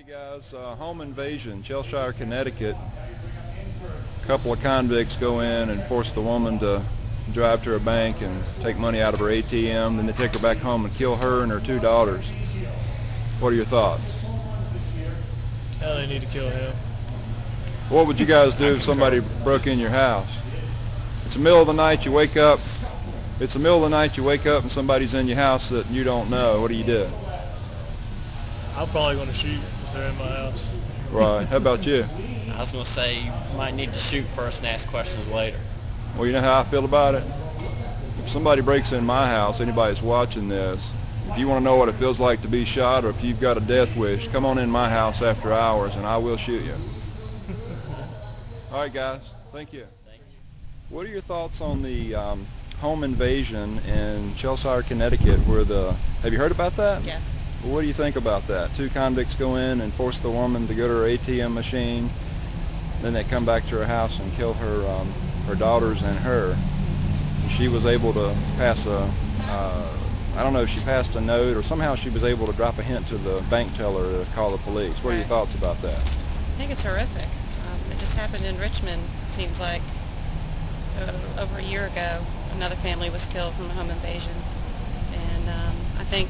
Guys, home invasion, Cheshire, Connecticut. A couple of convicts go in and force the woman to drive to her bank and take money out of her ATM. Then they take her back home and kill her and her two daughters. What are your thoughts? Hell, they need to kill him. What would you guys do if somebody broke in your house? It's the middle of the night, you wake up. It's the middle of the night, you wake up and somebody's in your house that you don't know. What do you do? I'm probably going to shoot if they're in my house. Right. How about you? I was going to say you might need to shoot first and ask questions later. Well, you know how I feel about it? If somebody breaks in my house, anybody that's watching this, if you want to know what it feels like to be shot or if you've got a death wish, come on in my house after hours and I will shoot you. All right, guys. Thank you. Thank you. What are your thoughts on the home invasion in Cheshire, Connecticut, have you heard about that? Yeah. Well, what do you think about that? Two convicts go in and force the woman to go to her ATM machine. Then they come back to her house and kill her daughters and her. And she was able to pass I don't know if she passed a note or somehow she was able to drop a hint to the bank teller to call the police. What are your thoughts about that? I think it's horrific. It just happened in Richmond, seems like. Over a year ago, another family was killed from a home invasion. And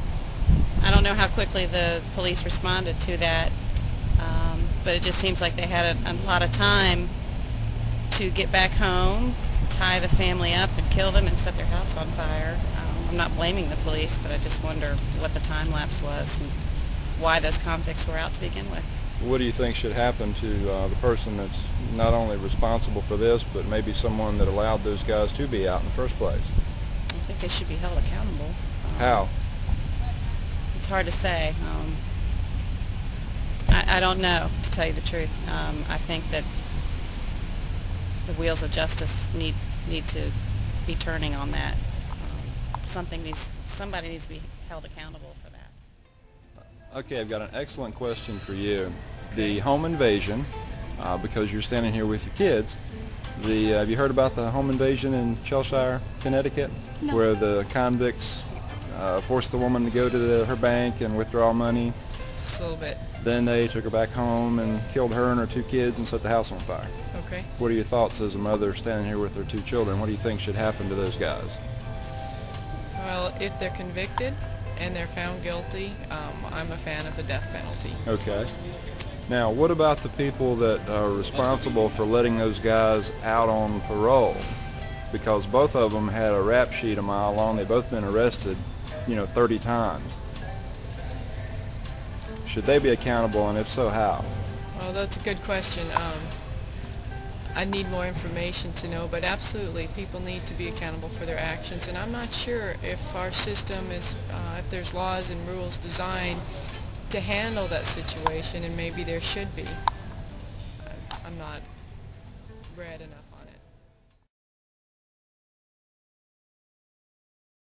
I don't know how quickly the police responded to that, but it just seems like they had a lot of time to get back home, tie the family up and kill them and set their house on fire. I'm not blaming the police, but I just wonder what the time lapse was and why those convicts were out to begin with. What do you think should happen to the person that's not only responsible for this, but maybe someone that allowed those guys to be out in the first place? I think they should be held accountable. How? It's hard to say. I don't know, to tell you the truth. I think that the wheels of justice need to be turning on that. Somebody needs to be held accountable for that. Okay, I've got an excellent question for you. The home invasion, because you're standing here with your kids, have you heard about the home invasion in Cheshire, Connecticut? No. Where the convicts forced the woman to go to her bank and withdraw money. Just a little bit. Then they took her back home and killed her and her two kids and set the house on fire. Okay. What are your thoughts as a mother standing here with her two children? What do you think should happen to those guys? Well, if they're convicted and they're found guilty, I'm a fan of the death penalty. Okay. Now, what about the people that are responsible for letting those guys out on parole? Because both of them had a rap sheet a mile long. They've both been arrested, 30 times. Should they be accountable, and if so, how? Well, that's a good question. I need more information to know, but absolutely, people need to be accountable for their actions. And I'm not sure if our system is, if there's laws and rules designed to handle that situation, and maybe there should be. I'm not read enough on